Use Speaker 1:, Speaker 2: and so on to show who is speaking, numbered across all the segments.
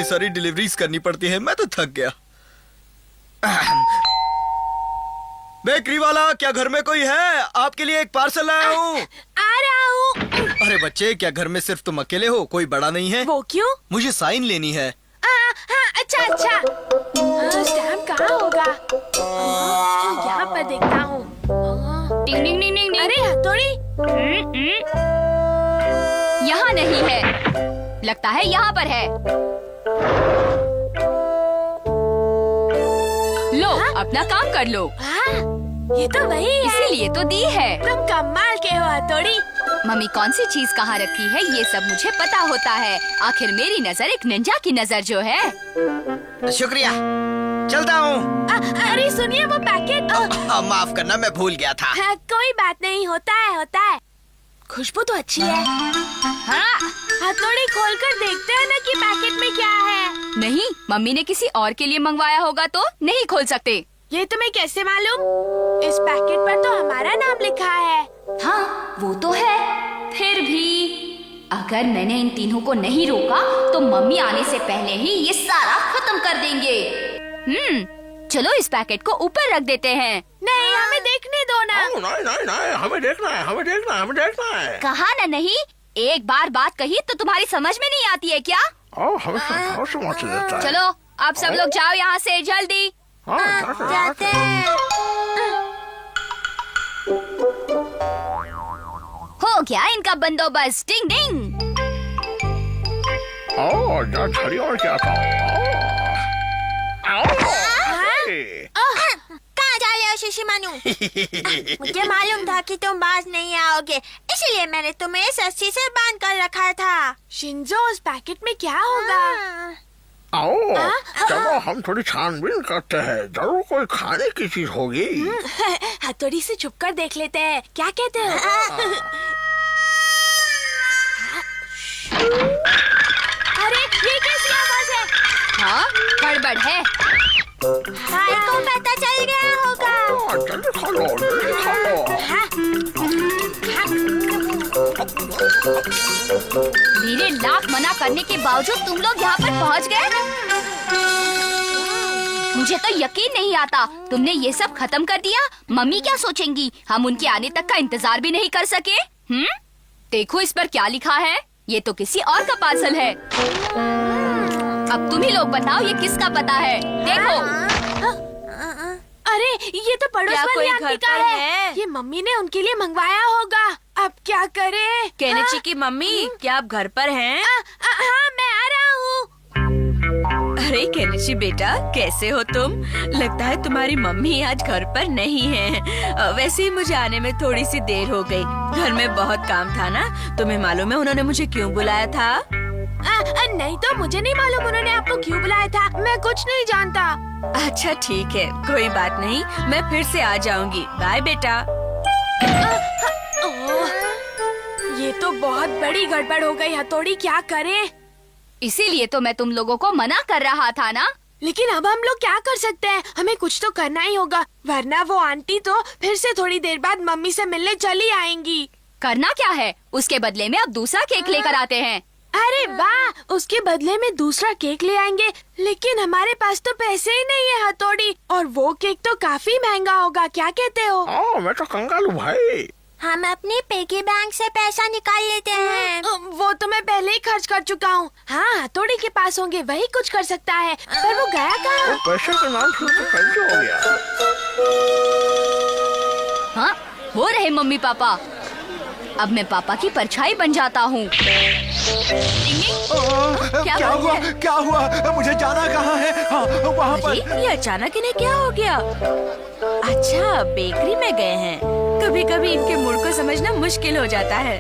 Speaker 1: इतनी सारी डिलीवरीज करनी पड़ती है, मैं तो थक गया। बेकरी वाला, क्या घर में कोई है? आपके लिए एक पार्सल लाया हूँ।
Speaker 2: आ रहा हूँ।
Speaker 1: अरे बच्चे, क्या घर में सिर्फ तुम अकेले हो? कोई बड़ा नहीं है?
Speaker 2: वो क्यों?
Speaker 1: मुझे साइन लेनी है।
Speaker 2: हाँ, अच्छा। स्टैम्प कहाँ होगा? यहाँ पर देखता हूँ।
Speaker 3: टिंग टिंग टिंग टिंग।
Speaker 2: अरे हथौड़ी,
Speaker 3: यहाँ नहीं है, लगता है यहाँ पर है। लो, अपना काम कर लो।
Speaker 2: हाँ, ये तो वही है।
Speaker 3: इसीलिए तो दी है।
Speaker 2: तुम कमाल के हो हथौड़ी।
Speaker 3: मम्मी कौन सी चीज कहाँ रखी है ये सब मुझे पता होता है। आखिर मेरी नजर एक निंजा की नजर जो है।
Speaker 1: शुक्रिया, चलता हूँ।
Speaker 2: अरे सुनिए, वो पैकेट।
Speaker 1: माफ करना, मैं भूल गया था।
Speaker 2: कोई बात नहीं, होता है। खुशबू तो अच्छी है।
Speaker 3: हाँ,
Speaker 2: हथौड़ी खोलकर देखते हैं ना कि पैकेट में क्या है।
Speaker 3: नहीं, मम्मी ने किसी और के लिए मंगवाया होगा तो नहीं खोल सकते।
Speaker 2: ये तुम्हें कैसे मालूम? इस पैकेट पर तो हमारा नाम लिखा है।
Speaker 3: हाँ, वो तो है। फिर भी अगर मैंने इन तीनों को नहीं रोका तो मम्मी आने से पहले ही ये सारा खत्म कर देंगे। चलो इस पैकेट को ऊपर रख देते हैं।
Speaker 2: नहीं, हमें देखने दो ना।
Speaker 4: नहीं, हमें देखना है।
Speaker 3: कहा ना नहीं, एक बार बात कही तो तुम्हारी समझ में नहीं आती है क्या?
Speaker 4: हमें समझ देता है।
Speaker 3: चलो अब सब लोग जाओ यहाँ से जल्दी।
Speaker 2: जाते हैं।
Speaker 3: हो गया इनका बंदोबस्त। डिंग डिंग।
Speaker 4: और क्या था?
Speaker 2: कहाँ जा रहे हो शिशिमानु? मुझे मालूम था कि तुम बाज नहीं आओगे, इसलिए मैंने तुम्हें इस रस्सी से बांध कर रखा था। शिंजो, उस पैकेट में क्या होगा?
Speaker 4: चलो हम थोड़ी छानबीन करते हैं, जरूर कोई खाने की चीज होगी।
Speaker 2: हथौड़ी से छुप कर देख लेते हैं, क्या कहते हो? अरे ये कैसी आवाज है?
Speaker 3: हाँ, गड़बड़ है।
Speaker 2: भाई को पता चल गया होगा।
Speaker 4: जल्दी खा लो।
Speaker 3: मेरे लाख मना करने के बावजूद तुम लोग यहाँ पर पहुँच गए। मुझे तो यकीन नहीं आता तुमने ये सब खत्म कर दिया। मम्मी क्या सोचेंगी? हम उनके आने तक का इंतजार भी नहीं कर सके। देखो इस पर क्या लिखा है। ये तो किसी और का पार्सल है। अब तुम ही लोग बताओ ये किसका पता है। देखो।
Speaker 2: अरे ये तो पड़ोस
Speaker 3: क्या
Speaker 2: वाली
Speaker 3: कोई
Speaker 2: आंटी
Speaker 3: घर
Speaker 2: का
Speaker 3: पर
Speaker 2: है।
Speaker 3: है?
Speaker 2: ये मम्मी ने उनके लिए मंगवाया होगा। अब क्या करें?
Speaker 5: केनिची की मम्मी, क्या आप घर पर हैं?
Speaker 2: हाँ, मैं आ रहा हूँ।
Speaker 5: अरे केनिची बेटा, कैसे हो तुम? लगता है तुम्हारी मम्मी आज घर पर नहीं है। वैसे ही मुझे आने में थोड़ी सी देर हो गई। घर में बहुत काम था ना। तुम्हें मालूम है उन्होंने मुझे क्यों बुलाया था?
Speaker 2: नहीं तो मुझे नहीं मालूम उन्होंने आपको क्यों बुलाया था। मैं कुछ नहीं जानता।
Speaker 5: अच्छा ठीक है, कोई बात नहीं, मैं फिर से आ जाऊंगी। बाय बेटा।
Speaker 2: ये तो बहुत बड़ी गड़बड़ हो गई हथौड़ी, क्या करें?
Speaker 3: इसीलिए तो मैं तुम लोगों को मना कर रहा था ना।
Speaker 2: लेकिन अब हम लोग क्या कर सकते हैं? हमें कुछ तो करना ही होगा, वरना वो आंटी तो फिर से थोड़ी देर बाद मम्मी से मिलने चली आएंगी।
Speaker 3: करना क्या है? उसके बदले में अब दूसरा केक लेकर आते हैं।
Speaker 2: अरे वाह, उसके बदले में दूसरा केक ले आएंगे। लेकिन हमारे पास तो पैसे ही नहीं है हथौड़ी, और वो केक तो काफी महंगा होगा। क्या कहते हो?
Speaker 4: मैं तो कंगालू भाई।
Speaker 2: हम अपने पिगी बैंक से पैसा निकाल लेते हैं। वो तो मैं पहले ही खर्च कर चुका हूँ। हाँ, हथौड़ी के पास होंगे, वही कुछ कर सकता है। पर वो गया कहाँ?
Speaker 4: पैसे के नाम से तो कैसे हो गया?
Speaker 3: हाँ, वो रहे मम्मी पापा। अब मैं पापा की परछाई बन जाता हूँ।
Speaker 1: क्या हुआ? मुझे जाना कहाँ है? हाँ, वहाँ पर।
Speaker 5: अरे ये अचानक इन्हें क्या हो गया? अच्छा, बेकरी में गए हैं। कभी कभी इनके मूड को समझना मुश्किल हो जाता है।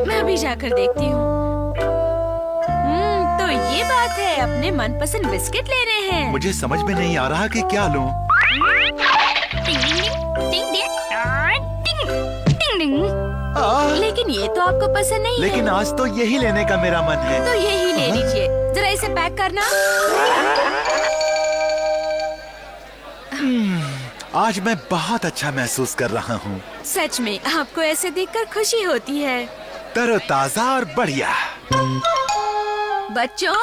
Speaker 5: मैं अभी जाकर देखती हूँ। तो ये बात है, अपने मनपसंद बिस्किट ले रहे हैं।
Speaker 6: मुझे समझ में नहीं आ रहा कि क्या लूं।
Speaker 5: लेकिन ये तो आपको पसंद नहीं है।
Speaker 6: लेकिन आज तो यही लेने का मेरा मन है।
Speaker 5: तो यही ले लीजिए। जरा इसे पैक करना।
Speaker 6: आज मैं बहुत अच्छा महसूस कर रहा हूँ।
Speaker 5: सच में आपको ऐसे देखकर खुशी होती है।
Speaker 6: तरोताजा और बढ़िया।
Speaker 5: बच्चों,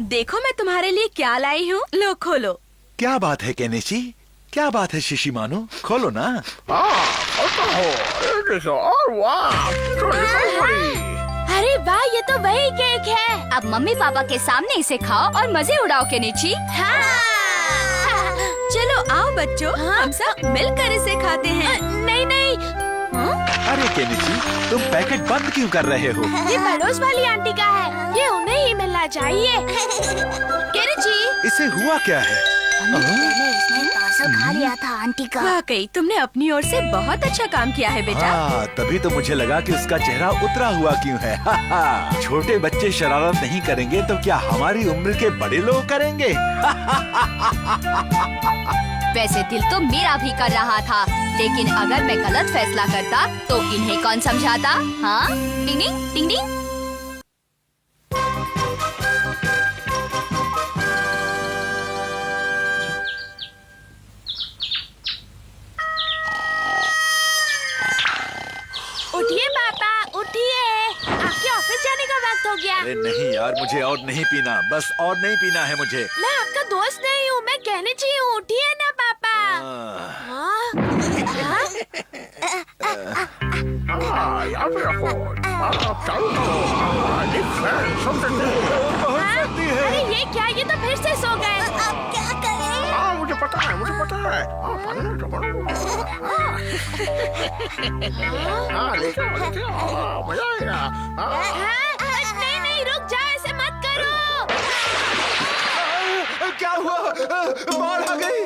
Speaker 5: देखो मैं तुम्हारे लिए क्या लाई हूँ, लो खोलो।
Speaker 6: क्या बात है केनिची? क्या बात है शिशिमानु? खोलो ना।
Speaker 4: होता हो, ये देखो, और वाह, तो निकल गई।
Speaker 2: अरे वाह, ये तो वही केक है।
Speaker 3: अब मम्मी पापा के सामने इसे खाओ और मजे उड़ाओ केनिची।
Speaker 2: हाँ।
Speaker 5: चलो आओ बच्चों, हम सब मिलकर इसे खाते हैं।
Speaker 2: नहीं नहीं,
Speaker 6: अरे केनिची, तुम पैकेट बंद क्यों कर रहे हो?
Speaker 2: ये पड़ोस वाली आंटी का है, ये उन्हें ही मिलना चाहिए। केनिची,
Speaker 6: इसे हुआ क्या है?
Speaker 2: खा लिया था आंटी का।
Speaker 5: वाकई तुमने अपनी ओर से बहुत अच्छा काम किया है बेटा।
Speaker 6: हाँ, तभी तो मुझे लगा कि उसका चेहरा उतरा हुआ क्यों है। छोटे बच्चे शरारत नहीं करेंगे तो क्या हमारी उम्र के बड़े लोग करेंगे?
Speaker 3: वैसे दिल तो मेरा भी कर रहा था, लेकिन अगर मैं गलत फैसला करता तो इन्हें कौन समझाता? हाँ, टिंग टिंग टिंग टिंग।
Speaker 2: उठिए पापा, उठिए, आपके ऑफिस जाने का वक्त हो गया।
Speaker 6: अरे नहीं यार, मुझे और नहीं पीना, बस और नहीं पीना है मुझे।
Speaker 2: मैं आपका दोस्त नहीं हूँ, मैं कहने चाहिए, उठिए ना पापा। हाँ?
Speaker 4: यहाँ पे रखो। चलो,
Speaker 2: अरे ये क्या, ये तो फिर से सो गए। अब क्या करें?
Speaker 4: हाँ, मुझे पता है, मुझे पता है। पानी में तो बनो। लेके आओ, मजा आएगा।
Speaker 2: नहीं नहीं, रुक जाओ, ऐसे मत करो।
Speaker 6: क्या हुआ? बाढ़ आ गई।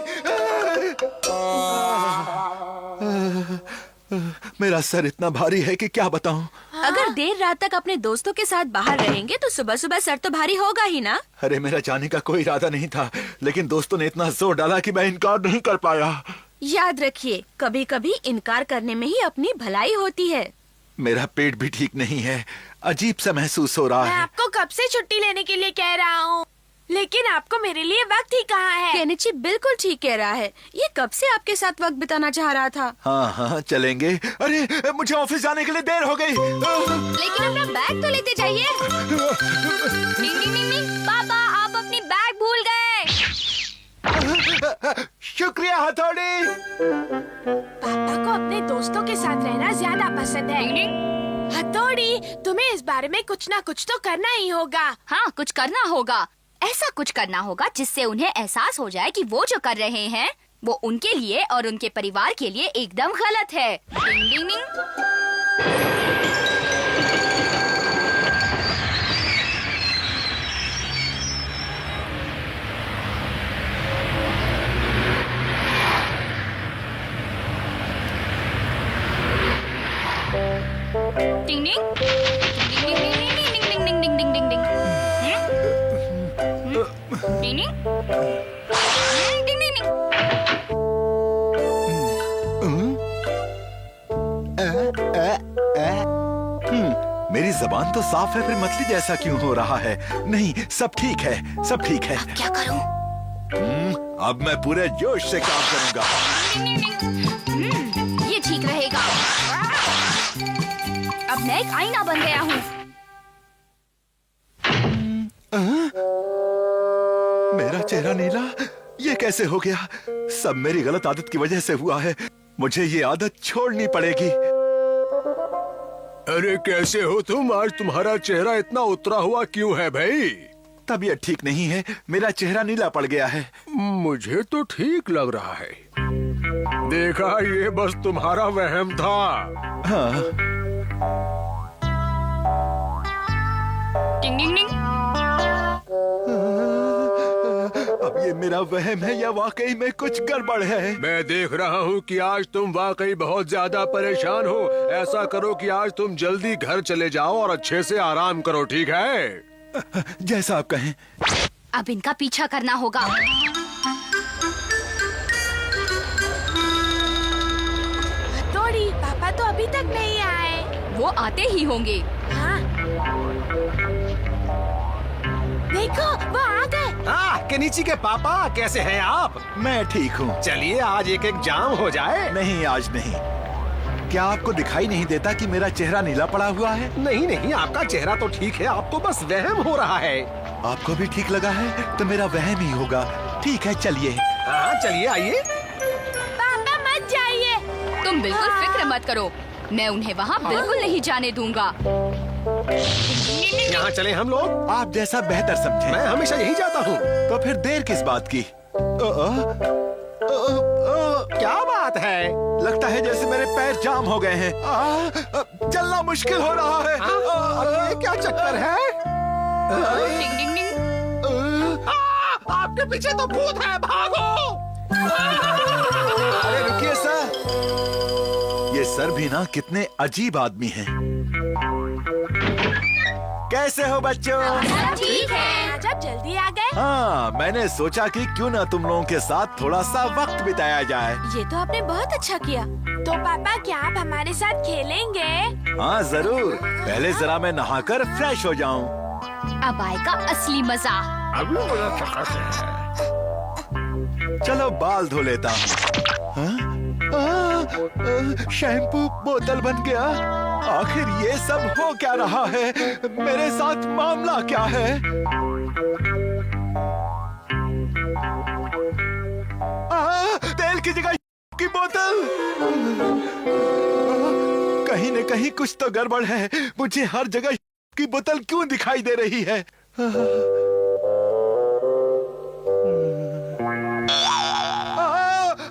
Speaker 6: मेरा सर इतना भारी है कि क्या बताऊं।
Speaker 5: अगर देर रात तक अपने दोस्तों के साथ बाहर रहेंगे तो सुबह सुबह सर तो भारी होगा ही ना।
Speaker 6: अरे मेरा जाने का कोई इरादा नहीं था, लेकिन दोस्तों ने इतना जोर डाला कि मैं इनकार नहीं कर पाया।
Speaker 5: याद रखिए, कभी कभी इनकार करने में ही अपनी भलाई होती है।
Speaker 6: मेरा पेट भी ठीक नहीं है, अजीब सा महसूस हो रहा
Speaker 2: मैं
Speaker 6: है।
Speaker 2: आपको कब से छुट्टी लेने के लिए कह रहा हूँ, लेकिन आपको मेरे लिए वक्त ही कहाँ है।
Speaker 5: केनिची बिल्कुल ठीक कह रहा है, ये कब से आपके साथ वक्त बिताना चाह रहा था।
Speaker 6: हाँ हाँ चलेंगे। अरे मुझे ऑफिस जाने के लिए देर हो गई।
Speaker 3: लेकिन अपना बैग तो लेते जाइए। टिंग टिंग टिंग टिंग। पापा, आप अपनी बैग भूल गए।
Speaker 6: शुक्रिया हथौड़ी।
Speaker 2: पापा को अपने दोस्तों के साथ रहना ज्यादा पसंद है।
Speaker 3: टिंग टिंग।
Speaker 2: हथौड़ी, तुम्हें इस बारे में कुछ ना कुछ तो करना ही होगा।
Speaker 3: हाँ, कुछ करना होगा। ऐसा कुछ करना होगा जिससे उन्हें एहसास हो जाए कि वो जो कर रहे हैं वो उनके लिए और उनके परिवार के लिए एकदम गलत है। टिंग टिंग टिंग। टिंग टिंग। टिंग टिंग टिंग टिंग टिंग टिंग टिंग टिंग टिंग। टिंग टिंग। टिंग टिंग टिंग।
Speaker 6: मेरी जबान तो साफ है, फिर मछली जैसा क्यों हो रहा है? नहीं, सब ठीक है, सब ठीक है।
Speaker 3: क्या करूं?
Speaker 6: अब मैं पूरे जोश से काम करूंगा।
Speaker 3: ये ठीक रहेगा। अब मैं एक आईना बन गया हूँ।
Speaker 6: मेरा चेहरा नीला, ये कैसे हो गया? सब मेरी गलत आदत की वजह से हुआ है। मुझे ये आदत छोड़नी पड़ेगी।
Speaker 7: अरे कैसे हो तुम? आज तुम्हारा चेहरा इतना उतरा हुआ क्यों है भाई?
Speaker 6: तबीयत ठीक नहीं है, मेरा चेहरा नीला पड़ गया है।
Speaker 7: मुझे तो ठीक लग रहा है। देखा, ये बस तुम्हारा वहम था।
Speaker 6: हाँ,
Speaker 3: टिंग टिंग टिंग।
Speaker 6: अब ये मेरा वहम है या वाकई में कुछ गड़बड़ है?
Speaker 7: मैं देख रहा हूँ कि आज तुम वाकई बहुत ज्यादा परेशान हो। ऐसा करो कि आज तुम जल्दी घर चले जाओ और अच्छे से आराम करो, ठीक है?
Speaker 6: जैसा आप कहें।
Speaker 3: अब इनका पीछा करना होगा।
Speaker 2: हथौड़ी, पापा तो अभी तक नहीं आए।
Speaker 3: वो आते ही होंगे।
Speaker 2: हाँ? देखो, वो आ गए।
Speaker 8: केनिची के पापा, कैसे हैं आप?
Speaker 6: मैं ठीक हूँ।
Speaker 8: चलिए आज एक एक जाम हो जाए।
Speaker 6: नहीं, आज नहीं। क्या आपको दिखाई नहीं देता कि मेरा चेहरा नीला पड़ा हुआ है?
Speaker 8: नहीं नहीं, आपका चेहरा तो ठीक है, आपको बस वहम हो रहा है।
Speaker 6: आपको भी ठीक लगा है तो मेरा वहम ही होगा। ठीक है चलिए।
Speaker 8: हाँ चलिए आइए।
Speaker 2: पापा मत जाइए।
Speaker 3: तुम बिल्कुल फिक्र मत करो, मैं उन्हें वहाँ बिल्कुल नहीं जाने दूंगा।
Speaker 8: यहाँ चले हम लोग।
Speaker 6: आप जैसा बेहतर समझे।
Speaker 8: मैं हमेशा यही जाता हूँ।
Speaker 6: तो फिर देर किस बात की?
Speaker 8: क्या बात है?
Speaker 6: लगता है जैसे मेरे पैर जाम हो गए हैं। चलना मुश्किल हो रहा है।
Speaker 8: ये क्या चक्कर है?
Speaker 3: डिंग डिंग डिंग।
Speaker 8: आपके पीछे तो भूत है, भागो!
Speaker 6: अरे रुकिए सर, ये सर भी ना कितने अजीब आदमी हैं। कैसे हो बच्चों?
Speaker 3: ठीक है।
Speaker 2: आज आप जल्दी आ गए।
Speaker 6: हाँ, मैंने सोचा कि क्यों ना तुम लोगों के साथ थोड़ा सा वक्त बिताया जाए।
Speaker 2: ये तो आपने बहुत अच्छा किया। तो पापा क्या आप हमारे साथ खेलेंगे?
Speaker 6: हाँ जरूर, पहले जरा मैं नहाकर फ्रेश हो जाऊं।
Speaker 3: अब आएगा असली मजा।
Speaker 4: अभी मुझे चक्कर है।
Speaker 6: चलो बाल धो लेता हूँ। शैम्पू बोतल बन गया। आखिर ये सब हो क्या रहा है? मेरे साथ मामला क्या है? तेल की जगह की बोतल। कहीं न कहीं कुछ तो गड़बड़ है। मुझे हर जगह की बोतल क्यों दिखाई दे रही है?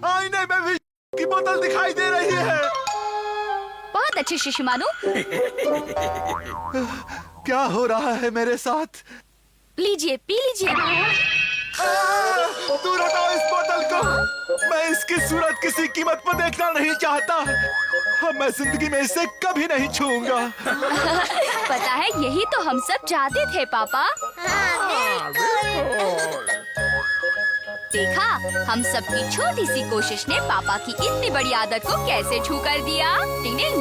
Speaker 6: आईने में भी की बोतल दिखाई दे रही है।
Speaker 3: बहुत अच्छे शिशुमानु।
Speaker 6: क्या हो रहा है मेरे साथ?
Speaker 3: लीजिए पी लीजिए।
Speaker 6: दूर हटाओ इस बोतल को। मैं इसकी सूरत किसी कीमत पर देखना नहीं चाहता। मैं जिंदगी में इसे कभी नहीं छूऊंगा।
Speaker 3: पता है यही तो हम सब चाहते थे पापा। देखा, हम सबकी छोटी सी कोशिश ने पापा की इतनी बड़ी आदत को कैसे छू कर दिया। टिंग टिंग।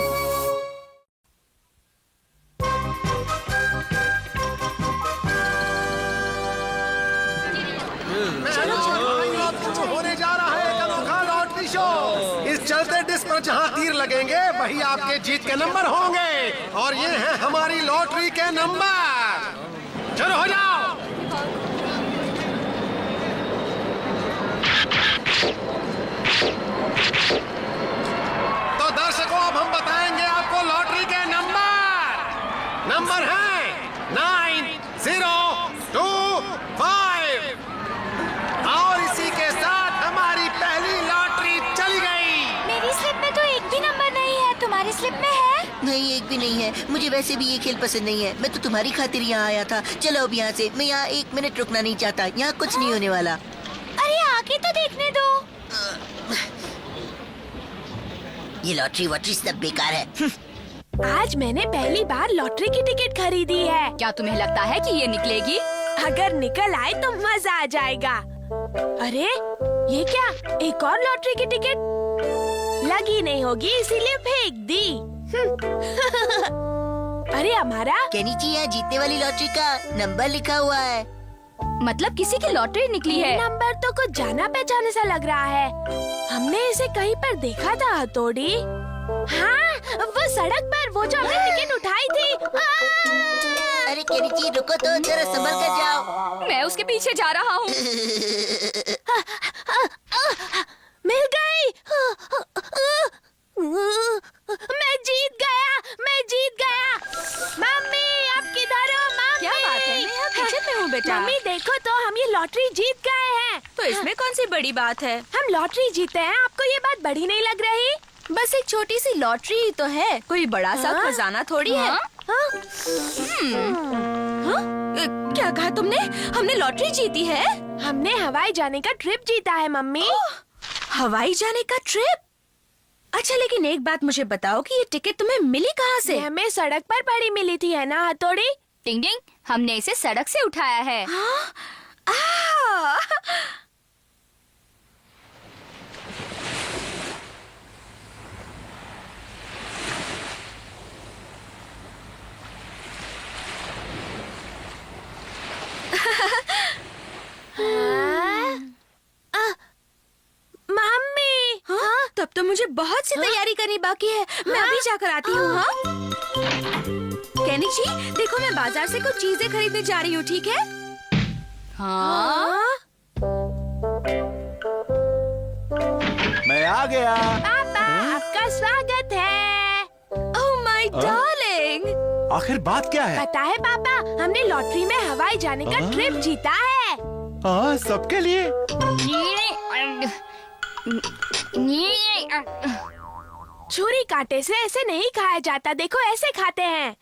Speaker 8: होने जा रहा है एक अनोखा लॉटरी शो। इस चलते डिस्क पर जहाँ तीर लगेंगे वही आपके जीत के नंबर होंगे। और ये हैं हमारी लॉटरी के नंबर। शुरू हो जाओ। तो दर्शकों अब हम बताएंगे आपको लॉटरी के नंबर हैं 9025। और इसी के साथ हमारी पहली लॉटरी चली गई।
Speaker 2: मेरी स्लिप में तो एक भी नंबर नहीं है। तुम्हारी स्लिप में है?
Speaker 9: नहीं, एक भी नहीं है। मुझे वैसे भी ये खेल पसंद नहीं है। मैं तो तुम्हारी खातिर यहाँ आया था। चलो अब यहाँ से। मैं यहाँ 1 मिनट रुकना नहीं चाहता। यहाँ कुछ नहीं होने वाला।
Speaker 2: अरे आके तो देखने दो।
Speaker 9: ये लॉटरी वॉटरी सब बेकार है।
Speaker 2: आज मैंने पहली बार लॉटरी की टिकट खरीदी है।
Speaker 3: क्या तुम्हें लगता है कि ये निकलेगी?
Speaker 2: अगर निकल आए तो मजा आ जाएगा। अरे ये क्या, एक और लॉटरी की टिकट लगी नहीं होगी इसीलिए फेंक दी। अरे हमारा
Speaker 9: केनिची, यहाँ जीतने वाली लॉटरी का नंबर लिखा हुआ है।
Speaker 3: मतलब किसी की लॉटरी निकली है।
Speaker 2: नंबर तो कुछ जाना पहचाने सा लग रहा है। हमने इसे कहीं पर देखा था हथौड़ी। हाँ, वो सड़क पर वो जो हमने टिकट उठाई थी।
Speaker 9: अरे केनिची रुको तो, जरा संभल कर जाओ।
Speaker 3: मैं उसके पीछे जा रहा हूँ।
Speaker 2: मिल गई। मैं जीत गया। मम्मी आप किधर हो? मम्मी
Speaker 5: क्या बात है? मैं यहाँ किचन में हूँ बेटा।
Speaker 2: मम्मी देखो तो, हम ये लॉटरी जीत गए हैं।
Speaker 5: तो इसमें कौन सी बड़ी बात है?
Speaker 2: हम लॉटरी जीते हैं, आपको ये बात बड़ी नहीं लग रही?
Speaker 5: बस एक छोटी सी लॉटरी ही तो है, कोई बड़ा सा खजाना थोड़ी है। क्या कहा तुमने? हमने लॉटरी जीती है?
Speaker 2: हमने हवाई जाने का ट्रिप जीता है मम्मी।
Speaker 5: हवाई जाने का ट्रिप? अच्छा, लेकिन एक बात मुझे बताओ कि ये टिकट तुम्हें मिली कहाँ से?
Speaker 2: ये हमें सड़क पर पड़ी मिली थी, है ना हथौड़ी?
Speaker 3: टिंग टिंग, हमने इसे सड़क से उठाया है।
Speaker 2: मम्मी,
Speaker 5: तब तो तो मुझे बहुत सी तैयारी करनी बाकी है। मैं अभी जाकर आती हूँ। हाँ केनी जी, देखो मैं बाजार से कुछ चीजें खरीदने जा रही हूँ, ठीक है?
Speaker 3: हाँ
Speaker 6: मैं आ गया।
Speaker 2: पापा आपका स्वागत है।
Speaker 5: Oh my darling.
Speaker 6: आखिर बात क्या है?
Speaker 2: पता है पापा, हमने लॉटरी में हवाई जाने का ट्रिप जीता है।
Speaker 6: हाँ, सबके लिए।
Speaker 2: छुरी कांटे से ऐसे नहीं खाया जाता, देखो ऐसे खाते हैं।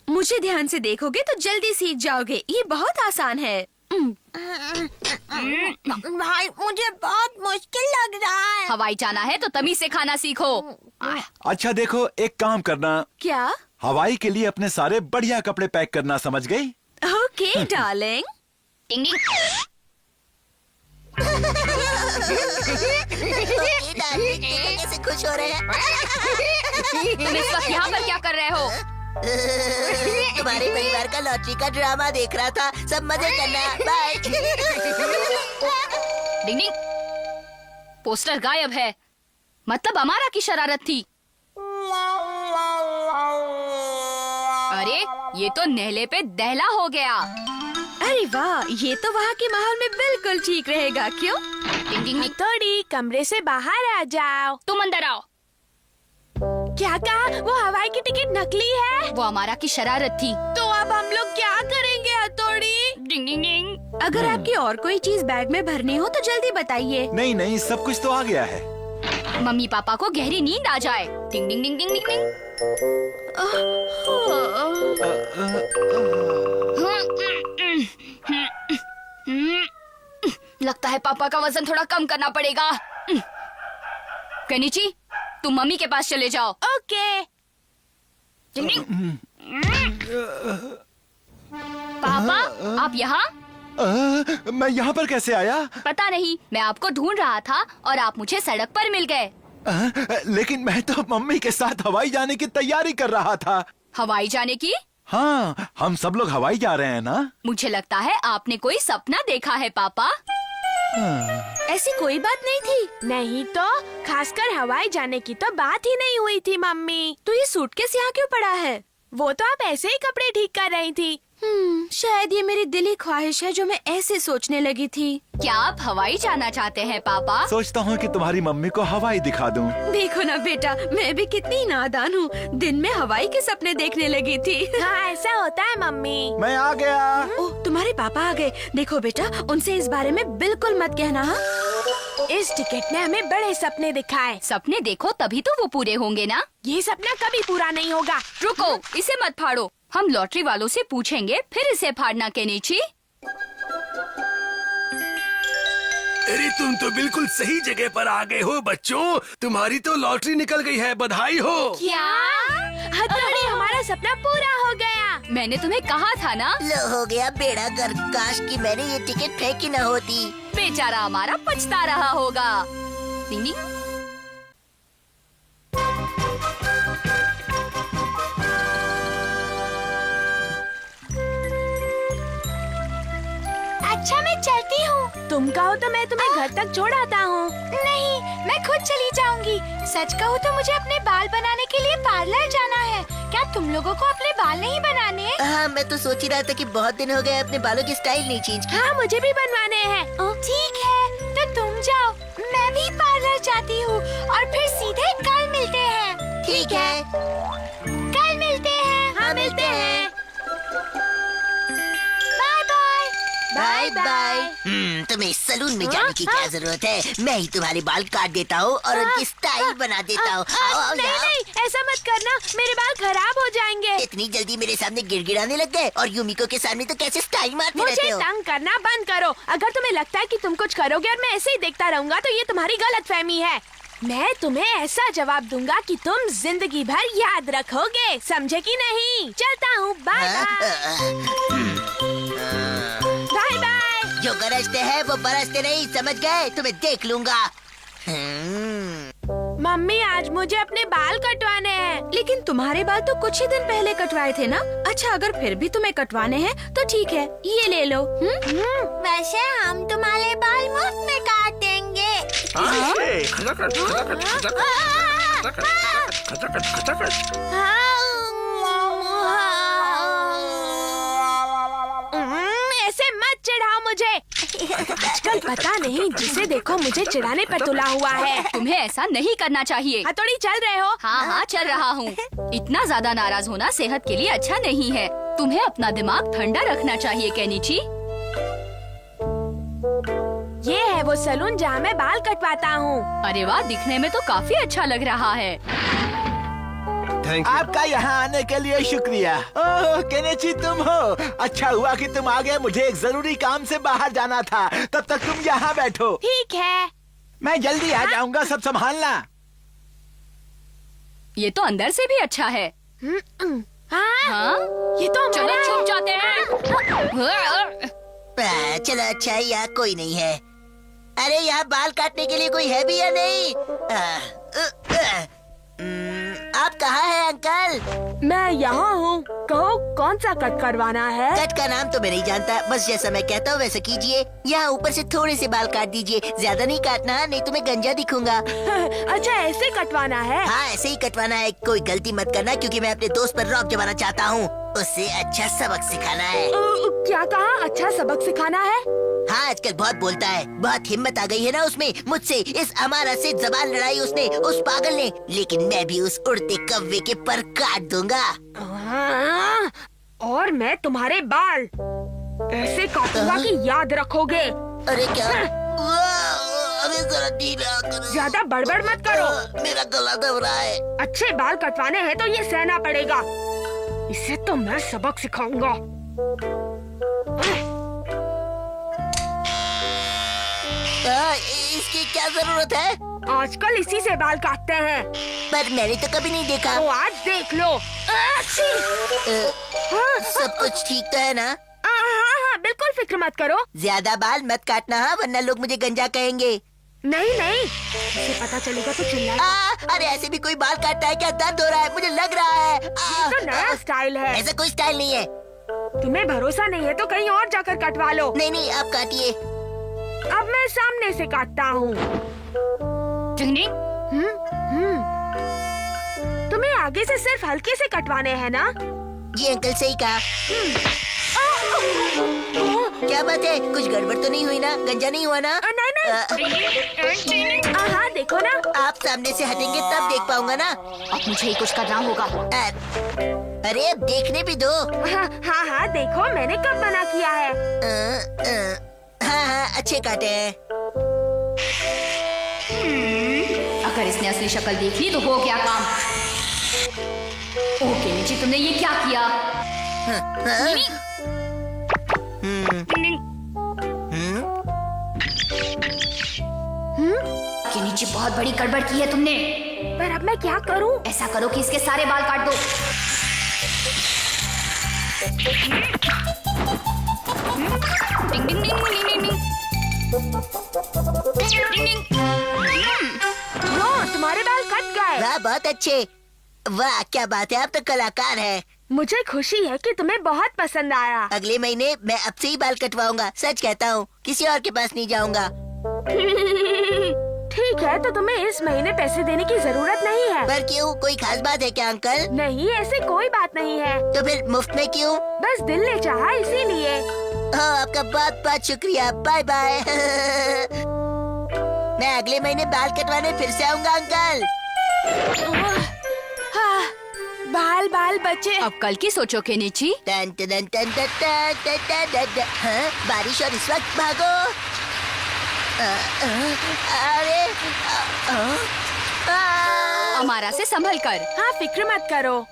Speaker 5: मुझे ध्यान से देखोगे तो जल्दी सीख जाओगे, ये बहुत आसान है।
Speaker 2: भाई मुझे बहुत मुश्किल लग रहा है।
Speaker 3: हवाई जाना है तो तमीज से खाना सीखो।
Speaker 6: अच्छा देखो, एक काम करना,
Speaker 5: क्या?
Speaker 6: हवाई के लिए अपने सारे बढ़िया कपड़े पैक करना, समझ गई?
Speaker 5: Okay darling.
Speaker 3: टिंग टिंग।
Speaker 9: कैसे खुश हो रहे हैं?
Speaker 3: तुम इस वक्त यहाँ पर क्या कर रहे हो?
Speaker 9: तुम्हारे परिवार का लॉटरी का ड्रामा देख रहा था। सब मजे करना। बाय।
Speaker 3: डिंग डिंग। पोस्टर गायब है, मतलब अमारा की शरारत थी। अरे ये तो नेहले पे दहला हो गया।
Speaker 5: अरे वाह, ये तो वहाँ के माहौल में बिल्कुल ठीक रहेगा, क्यों?
Speaker 3: डिंग डिंग डिंग।
Speaker 2: थोड़ी कमरे से बाहर आ जाओ।
Speaker 3: तुम अंदर आओ।
Speaker 2: क्या कहा? वो हवाई की टिकट नकली है?
Speaker 3: वो अमारा की शरारत थी।
Speaker 2: तो अब हम लोग क्या करेंगे हथौड़ी?
Speaker 3: डिंग डिंग डिंग।
Speaker 5: अगर आपकी और कोई चीज बैग में भरनी हो तो जल्दी बताइए।
Speaker 6: नहीं नहीं, सब कुछ तो आ गया है।
Speaker 3: मम्मी पापा को गहरी नींद आ जाए। डिंग डिंग डिंग डिंग डिंग डिंग। लगता है पापा का वजन थोड़ा कम करना पड़ेगा। कनीची, तुम मम्मी के पास चले जाओ।
Speaker 2: ओके।
Speaker 3: डिंग डिंग। पापा आप यहाँ?
Speaker 6: मैं यहाँ पर कैसे आया?
Speaker 3: पता नहीं, मैं आपको ढूंढ रहा था और आप मुझे सड़क पर मिल गए।
Speaker 6: लेकिन मैं तो मम्मी के साथ हवाई जाने की तैयारी कर रहा था।
Speaker 3: हवाई जाने की?
Speaker 6: हाँ, हम सब लोग हवाई जा रहे हैं ना।
Speaker 3: मुझे लगता है आपने कोई सपना देखा है पापा।
Speaker 5: ऐसी कोई बात नहीं थी।
Speaker 2: नहीं तो, खासकर हवाई जाने की तो बात ही नहीं हुई थी मम्मी।
Speaker 5: तो ये सूटकेस यहाँ क्यों पड़ा है?
Speaker 2: वो तो आप ऐसे ही कपड़े ठीक कर रही थी।
Speaker 5: शायद ये मेरी दिली ख्वाहिश है जो मैं ऐसे सोचने लगी थी।
Speaker 3: क्या आप हवाई जाना चाहते हैं पापा?
Speaker 6: सोचता हूँ कि तुम्हारी मम्मी को हवाई दिखा दूँ।
Speaker 5: देखो ना बेटा, मैं भी कितनी नादान हूँ, दिन में हवाई के सपने देखने लगी थी।
Speaker 2: हाँ ऐसा होता है मम्मी।
Speaker 6: मैं आ गया।
Speaker 5: ओह, तुम्हारे पापा आ गए। देखो बेटा, उनसे इस बारे में बिल्कुल मत कहना। हाँ?
Speaker 2: इस टिकट ने हमें बड़े सपने दिखाए।
Speaker 3: सपने देखो तभी तो वो पूरे होंगे ना।
Speaker 2: ये सपना कभी पूरा नहीं होगा।
Speaker 3: रुको, इसे मत फाड़ो। हम लॉटरी वालों से पूछेंगे, फिर इसे फाड़ना केनीची।
Speaker 7: अरे तुम तो बिल्कुल सही जगह पर आ गए हो बच्चों। तुम्हारी तो लॉटरी निकल गई है, बधाई हो।
Speaker 2: क्या? हथौड़ी, हमारा सपना पूरा हो गया।
Speaker 3: मैंने तुम्हें कहा था ना।
Speaker 9: लो हो गया बेड़ा गर्क। काश कि मैंने ये टिकट फेंकी न होती।
Speaker 3: बेचारा हमारा पछता रहा होगा। डिंग डिंग।
Speaker 2: अच्छा मैं चलती हूँ। तुम कहो तो मैं तुम्हें घर तक छोड़ आता हूँ। नहीं, मैं खुद चली जाऊंगी। सच कहूँ तो मुझे अपने बाल बनाने के लिए पार्लर जाना है। क्या तुम लोगों को अपने बाल नहीं बनाने?
Speaker 9: हाँ, मैं तो सोच ही रहा था कि बहुत दिन हो गए अपने बालों की स्टाइल नहीं चेंज की।
Speaker 2: हाँ मुझे भी बनवाने हैं। ठीक है, तो तुम जाओ, मैं भी पार्लर जाती हूँ और फिर सीधे कल मिलते हैं।
Speaker 9: ठीक है।
Speaker 2: कल मिलते हैं। हाँ मिलते हैं।
Speaker 9: Bye bye. तुम्हें सलून में जाने की क्या जरूरत है? मैं ही तुम्हारे बाल काट देता हूँ और उनकी स्टाइल बना देता हूँ। आओ
Speaker 2: नहीं
Speaker 9: यहाँ।
Speaker 2: नहीं, ऐसा मत करना, मेरे बाल खराब हो जाएंगे।
Speaker 9: इतनी जल्दी मेरे सामने गिड़गिड़ाने लग गए और यूमिको के सामने तो कैसे स्टाइल मारते रहते
Speaker 2: मुझे
Speaker 9: हो?
Speaker 2: तंग करना बंद करो। अगर तुम्हें लगता है कि तुम कुछ करोगे और मैं ऐसे ही देखता रहूंगा तो ये तुम्हारी गलतफहमी है। मैं तुम्हें ऐसा जवाब दूंगा कि तुम जिंदगी भर याद रखोगे, समझे कि नहीं? चलता हूँ, बाय बाय बाय।
Speaker 9: जो गरजते हैं वो बरसते नहीं, समझ गए? तुम्हें देख लूंगा।
Speaker 2: मम्मी आज मुझे अपने बाल कटवाने हैं।
Speaker 5: लेकिन तुम्हारे बाल तो कुछ ही दिन पहले कटवाए थे ना। अच्छा, अगर फिर भी तुम्हें कटवाने हैं तो ठीक है, ये ले लो।
Speaker 2: वैसे हम तुम्हारे बाल मुफ्त में काट देंगे। ऐसे मत चिढ़ाओ मुझे। आजकल पता नहीं जिसे देखो मुझे चिढ़ाने पर तुला हुआ है।
Speaker 3: तुम्हें ऐसा नहीं करना चाहिए।
Speaker 2: हथौड़ी चल रहे हो?
Speaker 3: हाँ हाँ चल रहा हूँ। इतना ज्यादा नाराज होना सेहत के लिए अच्छा नहीं है। तुम्हें अपना दिमाग ठंडा रखना चाहिए केनिची।
Speaker 2: ये है वो सैलून जहाँ मैं बाल कटवाता हूँ।
Speaker 3: अरे वाह, दिखने में तो काफी अच्छा लग रहा है।
Speaker 8: Thank you.
Speaker 6: आपका यहाँ आने के लिए शुक्रिया। ओह केनेची तुम हो। अच्छा हुआ कि तुम आ गए, मुझे एक जरूरी काम से बाहर जाना था। तब तक तुम यहाँ बैठो।
Speaker 2: ठीक है।
Speaker 6: मैं जल्दी आ जाऊंगा, सब संभालना।
Speaker 3: ये तो अंदर से भी अच्छा है। हाँ?
Speaker 2: ये तो
Speaker 3: चलो
Speaker 2: हमारा
Speaker 3: छुप जाते हैं।
Speaker 9: चलो अच्छा यहाँ कोई नहीं है। अरे यहाँ बाल काटने के लिए कोई है भी या नहीं? आप कहाँ हैं अंकल?
Speaker 2: मैं यहाँ हूँ। कहो कौन सा कट करवाना है?
Speaker 9: कट का नाम तो मैं नहीं जानता, बस जैसा मैं कहता हूँ वैसा कीजिए। यहाँ ऊपर से थोड़े से बाल काट दीजिए, ज्यादा नहीं काटना, नहीं तो मैं गंजा दिखूंगा।
Speaker 2: अच्छा ऐसे कटवाना है?
Speaker 9: हाँ ऐसे ही कटवाना है। कोई गलती मत करना क्योंकि मैं अपने दोस्त पर रॉक जमाना चाहता हूँ। उसे अच्छा सबक सिखाना है।
Speaker 2: क्या कहा? अच्छा सबक सिखाना है?
Speaker 9: हाँ आजकल बहुत बोलता है, बहुत हिम्मत आ गई है ना उसमें। मुझसे इस अमारा से जबान लड़ाई उसने, उस पागल ने। लेकिन मैं भी उस उड़ते कौवे के पर काट दूंगा।
Speaker 2: और मैं तुम्हारे बाल ऐसे काटूंगा कि याद रखोगे।
Speaker 9: अरे क्या? अरे जरा ढीला करो।
Speaker 2: ज्यादा बड़बड़ मत करो।
Speaker 9: मेरा गला दब रहा है।
Speaker 2: अच्छे बाल कटवाने हैं तो ये सहना पड़ेगा। इसे तो मैं सबक सिखाऊंगा।
Speaker 9: इसकी क्या जरूरत है?
Speaker 2: आजकल इसी से बाल काटते हैं।
Speaker 9: पर मैंने तो कभी नहीं देखा।
Speaker 2: तो आज देख लो।
Speaker 9: सब कुछ ठीक तो है ना?
Speaker 2: हाँ, बिल्कुल फिक्र मत करो।
Speaker 9: ज्यादा बाल मत काटना हाँ, वरना लोग मुझे गंजा कहेंगे।
Speaker 2: नहीं नहीं, इसे पता चलेगा तो चिल्लाएगा।
Speaker 9: अरे ऐसे भी कोई बाल काटता है क्या? दर्द हो रहा है, मुझे लग रहा है।
Speaker 2: ये तो नया स्टाइल है।
Speaker 9: ऐसा कोई स्टाइल नहीं है।
Speaker 2: तुम्हें भरोसा नहीं है तो कहीं और जाकर कटवा लो।
Speaker 9: नहीं नहीं आप काटिए।
Speaker 2: अब मैं सामने से काटता हूँ। तुम्हें आगे से सिर्फ हल्के से कटवाने हैं ना?
Speaker 9: जी अंकल सही कहा। क्या बात है, कुछ गड़बड़ तो नहीं हुई ना? गंजा नहीं हुआ ना?
Speaker 2: नहीं। हाँ देखो ना।
Speaker 9: आप सामने से हटेंगे तब देख पाऊंगा ना।
Speaker 3: अब मुझे ही कुछ करना होगा।
Speaker 9: अरे अब देखने भी दो।
Speaker 2: हाँ देखो मैंने कब मना किया है।
Speaker 9: हाँ अच्छे काटे हैं।
Speaker 3: अगर इसने असली शक्ल देख ली तो हो गया काम। ओके नीचे तुमने ये क्या किया? कि नीचे बहुत बड़ी गड़बड़ की है तुमने।
Speaker 2: पर अब मैं क्या करूं?
Speaker 3: ऐसा करो कि इसके सारे बाल काट दो। डिंग डिंग डिंग डिंग डिंग डिंग। डिंग डिंग।
Speaker 2: तुम्हारे बाल कट गए।
Speaker 9: वाह बहुत अच्छे। वाह क्या बात है, आप तो कलाकार हैं।
Speaker 2: मुझे खुशी है कि तुम्हें बहुत पसंद आया।
Speaker 9: अगले महीने मैं अब से ही बाल कटवाऊंगा, सच कहता हूँ। किसी और के पास नहीं जाऊंगा।
Speaker 2: ठीक है तो तुम्हें इस महीने पैसे देने की जरूरत नहीं है।
Speaker 9: पर क्यों, कोई खास बात है क्या अंकल?
Speaker 2: नहीं ऐसी कोई बात नहीं है।
Speaker 9: तो फिर मुफ्त में क्यों?
Speaker 2: बस दिल ने चाहा इसीलिए।
Speaker 9: हाँ आपका बहुत बहुत शुक्रिया। Bye bye. मैं अगले महीने बाल कटवाने फिर से आऊंगा अंकल।
Speaker 2: बाल बाल बचे।
Speaker 3: अब कल की सोचो केनिची।
Speaker 9: टन टन टन टन टन टन टन टन टन टन। हाँ, बारिश और इस वक्त भागो। अरे
Speaker 3: अमारा से संभल कर।
Speaker 2: हाँ फिक्र मत करो।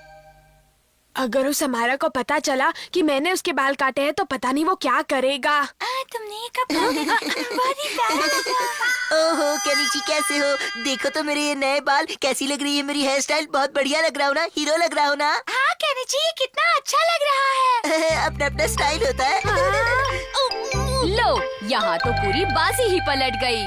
Speaker 2: अगर उस हमारा को पता चला कि मैंने उसके बाल काटे हैं तो पता नहीं वो क्या करेगा।
Speaker 3: तुमने ये कब
Speaker 9: ओहो केनिची कैसे हो? देखो तो मेरे ये नए बाल, कैसी लग रही है मेरी हेयर स्टाइल? बहुत बढ़िया लग रहा हूँ ना? हीरो लग रहा हूँ ना?
Speaker 2: हाँ केनिची ये कितना अच्छा लग रहा है।
Speaker 9: अपना अपना स्टाइल होता है।
Speaker 3: लो यहाँ तो पूरी बाजी ही पलट गई।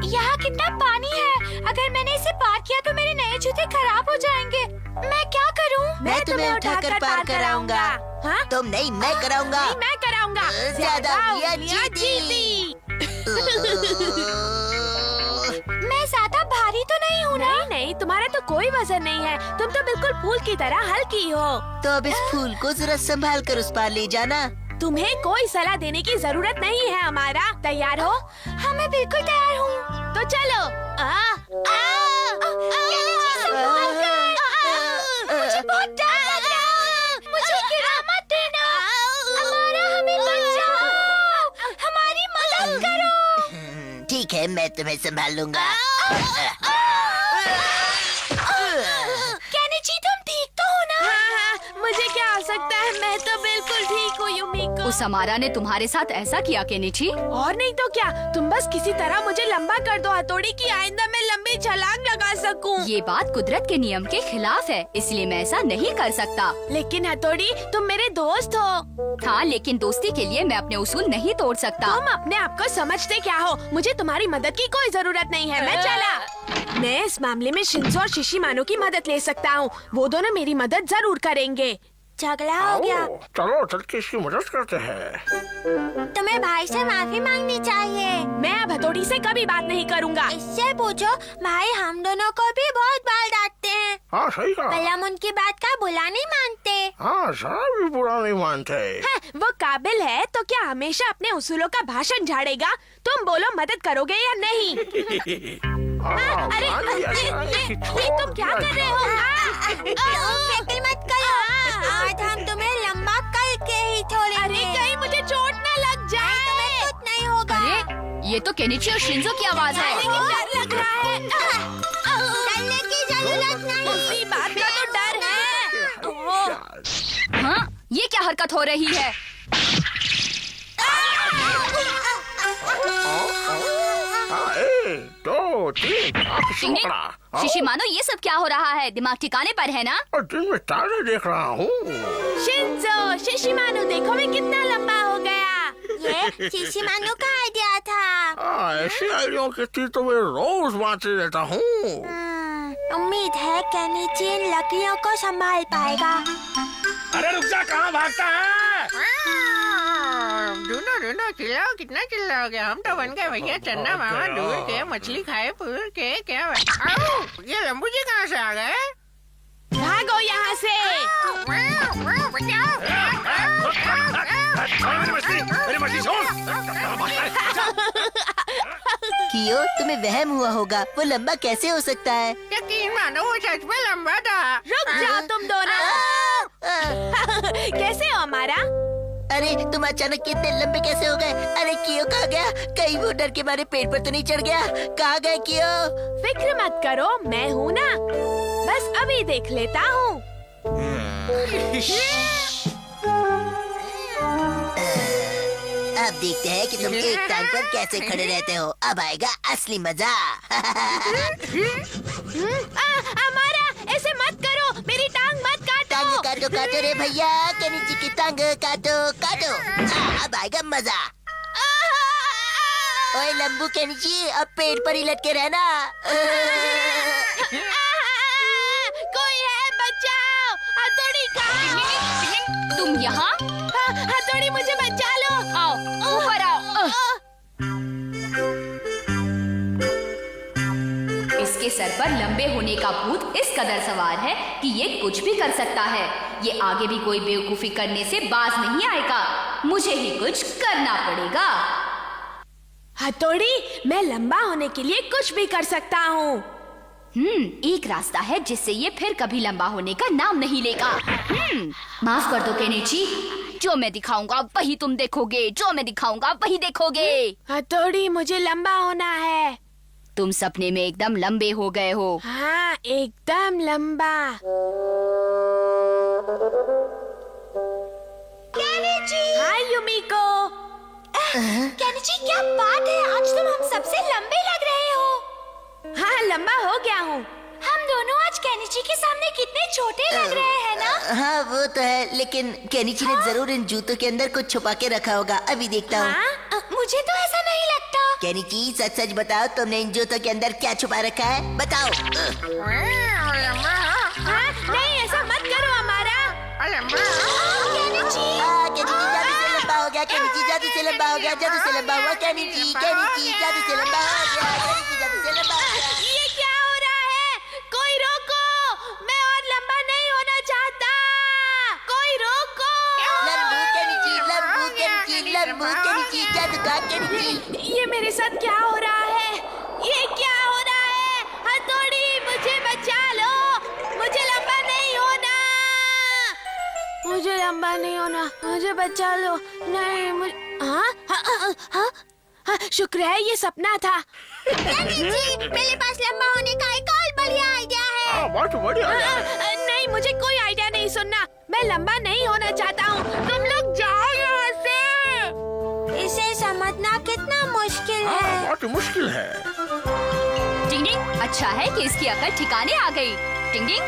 Speaker 2: यहाँ कितना पानी है। अगर मैंने इसे पार किया तो मेरे नए जूते खराब हो जाएंगे। मैं क्या करूँ?
Speaker 9: मैं तुम्हें उठाकर पार कराऊंगा।
Speaker 2: हाँ?
Speaker 9: तुम नहीं, मैं कराऊंगा।
Speaker 2: नहीं, मैं कराऊंगा।
Speaker 9: ज्यादा उंगलियां
Speaker 2: उंगलियां
Speaker 9: जीती।
Speaker 2: मैं ज्यादा भारी तो नहीं हूँ ना? नहीं, तुम्हारा तो कोई वजन नहीं है। तुम तो बिल्कुल फूल की तरह हल्की हो।
Speaker 9: तो अब इस फूल को जरा संभाल कर उस पार ले जाना।
Speaker 2: तुम्हें कोई सलाह देने की जरूरत नहीं है हमारा। तैयार हो? हाँ, मैं बिल्कुल तैयार हूँ। तो चलो। मुझे बहुत डर लग रहा है। मुझे गिरा मत देना। हमारा हमें बचाओ। हमारी मदद करो।
Speaker 9: ठीक है, मैं तुम्हें संभाल लूंगा।
Speaker 2: केनिची, तुम ठीक तो हो ना? हाँ, मुझे क्या हो सकता है, मैं तो बिल्कुल ठीक हूँ युमिको।
Speaker 3: उस अमारा ने तुम्हारे साथ ऐसा किया केनिची?
Speaker 2: और नहीं तो क्या, तुम बस किसी तरह मुझे लंबा कर दो हथौड़ी की आइंदा मैं लंबी छलांग लगा सकूं।
Speaker 3: ये बात कुदरत के नियम के खिलाफ है, इसलिए मैं ऐसा नहीं कर सकता।
Speaker 2: लेकिन हथौड़ी, तुम मेरे दोस्त हो।
Speaker 3: हाँ, लेकिन दोस्ती के लिए मैं अपने उसूल नहीं तोड़ सकता।
Speaker 2: तुम अपने आप को समझते क्या हो? मुझे तुम्हारी मदद की कोई जरूरत नहीं है, मैं चला। मैं इस मामले में शिंजो और शिशिमानो की मदद ले सकता हूँ। वो दोनों मेरी मदद जरूर करेंगे। झगड़ा हो गया।
Speaker 4: चलो चल के इसकी मदद करते हैं।
Speaker 2: तुम्हें भाई से माफी मांगनी चाहिए। मैं अब हथौड़ी से कभी बात नहीं करूँगा। इससे पूछो, भाई हम दोनों को भी बहुत बार डांटते हैं।
Speaker 4: हाँ सही कहा।
Speaker 2: पर हम उनकी बात का बुरा नहीं मानते।
Speaker 4: हाँ जरा भी बुरा नहीं मानते।
Speaker 2: है, वो काबिल है तो क्या हमेशा अपने उसूलों का भाषण झाड़ेगा? तुम बोलो, मदद करोगे या नहीं? अरे तुम क्या कर रहे हो? मत करो। आज हम तुम्हें लंबा करके ही छोड़ेंगे। अरे कहीं मुझे चोट न लग जाए। तुम्हें कुछ नहीं होगा।
Speaker 3: अरे ये तो केनिची और शिंजो की आवाज है।
Speaker 2: लेकिन डर लग रहा है। डरने की जरूरत नहीं। उसी बात का तो डर है।
Speaker 3: हाँ, ये क्या हरकत हो रही है?
Speaker 4: एक, दो, तीन,
Speaker 3: शिशिमानो, ये सब क्या हो रहा है? दिमाग ठिकाने पर है ना?
Speaker 4: और दिन में तारे देख रहा हूँ।
Speaker 2: शिंजो, शिशिमानो, देखो मैं कितना लंबा हो गया। ये शिशिमानो का आइडिया था।
Speaker 4: ऐसी आइडियों की चीज तो मैं रोज बांटते रहता हूँ।
Speaker 2: उम्मीद है केनिची इन लकड़ियों को संभाल पाएगा।
Speaker 4: अरे रुक जा, कहाँ भागता है?
Speaker 5: ढूंढो चिल्लाओ, कितना चिल्लाओगे? हम तो बन गए भैया चन्ना मामा, दूर के मछली खाए पूर के क्या। ये लंबू जी कहाँ से आ गए?
Speaker 2: भागो यहाँ से।
Speaker 4: मेरी मछली छोड़।
Speaker 9: कियो, तुम्हें वहम हुआ होगा, वो लंबा कैसे हो सकता है?
Speaker 5: यकीन मानो, वो सच में लंबा था।
Speaker 2: रुक जाओ तुम दोनों। कैसे हो हमारा?
Speaker 9: अरे तुम अचानक इतने लंबे कैसे हो गए? अरे कियो कहाँ गया? कहीं वो डर के मारे पेड़ पर तो नहीं चढ़ गया? कहाँ गए कियो?
Speaker 2: फिक्र मत करो, मैं हूँ ना। बस अभी देख लेता हूँ।
Speaker 9: अब देखते हैं कि तुम एक टांग पर कैसे खड़े रहते हो। अब आएगा असली मजा।
Speaker 2: हमारा, ऐसे मत करो, मेरी टांग मत
Speaker 9: टांग
Speaker 2: काटो।
Speaker 9: काटो काटो रे भैया, केनिची की टांग काटो काटो। अब आएगा मजा। ओए लंबू केनिची, अब पेड़ पर ही लटके रहना।
Speaker 2: कोई है, बचाओ। हथौड़ी कहाँ?
Speaker 3: तुम यहाँ?
Speaker 2: हथौड़ी, मुझे बचा लो।
Speaker 3: आओ, ऊपर आओ। इसके सर पर लंबे होने का भूत इस कदर सवार है कि ये कुछ भी कर सकता है। ये आगे भी कोई बेवकूफी करने से बाज नहीं आएगा। मुझे ही कुछ करना पड़ेगा।
Speaker 2: हथौड़ी, मैं लंबा होने के लिए कुछ भी कर सकता हूँ।
Speaker 3: एक रास्ता है जिससे ये फिर कभी लंबा होने का नाम नहीं लेगा। माफ कर दो केनिची, जो मैं दिखाऊंगा वही तुम देखोगे, जो मैं दिखाऊंगा वही देखोगे।
Speaker 2: हथौड़ी, मुझे लंबा होना है।
Speaker 3: तुम सपने में एकदम लंबे हो गए हो।
Speaker 2: हाँ, एकदम लंबा। हाय युमिको। केनिची, क्या बात है? आज तुम हम सबसे लंबे लग रहे हो। हाँ, लंबा हो गया हूँ। हम दोनों आज केनिची के सामने कितने छोटे लग रहे हैं ना?
Speaker 9: हाँ वो तो है, लेकिन केनिची ने जरूर इन जूतों के अंदर कुछ छुपा के रखा होगा। अभी देखता हूँ।
Speaker 2: हाँ? मुझे तो ऐसा नहीं लगता।
Speaker 9: केनिची, सच सच बताओ, तुमने इन जूतों के अंदर क्या छुपा रखा है? बताओ।
Speaker 2: हाँ, नहीं, ऐसा मत करो हमारा। केनिची,
Speaker 9: से लंबा हो गया, जादू से लंबा हुआ, कैनिची जादू से लंबा हो गया, कैनिची जादू से लंबा हो गया।
Speaker 2: ये क्या हो रहा है? कोई रोको, मैं और लंबा नहीं होना चाहता। कोई रोको।
Speaker 9: लंबू कैनिची जादू का कैनिची।
Speaker 2: ये मेरे साथ क्या हो रहा है? ये क्या हो रहा है? हथौड़ी, मुझे बचा लो। मुझे लंबा नहीं होना। मुझे लंबा नहीं होना। मुझे बचा लो। नहीं मुझे हाँ हाँ हाँ हाँ हाँ, शुक्र है ये सपना था। मेरे पास लंबा होने का एक और बढ़िया आइडिया है।
Speaker 4: बहुत बढ़िया।
Speaker 2: नहीं, मुझे कोई आइडिया नहीं सुनना। मैं लंबा नहीं होना चाहता हूँ। तुम लोग जाओ यहाँ से। इसे समझना कितना मुश्किल है।
Speaker 4: बहुत मुश्किल है।
Speaker 3: टिंग टिंग, अच्छा है कि इसकी अकल ठिकाने आ गई। टिंग टिंग,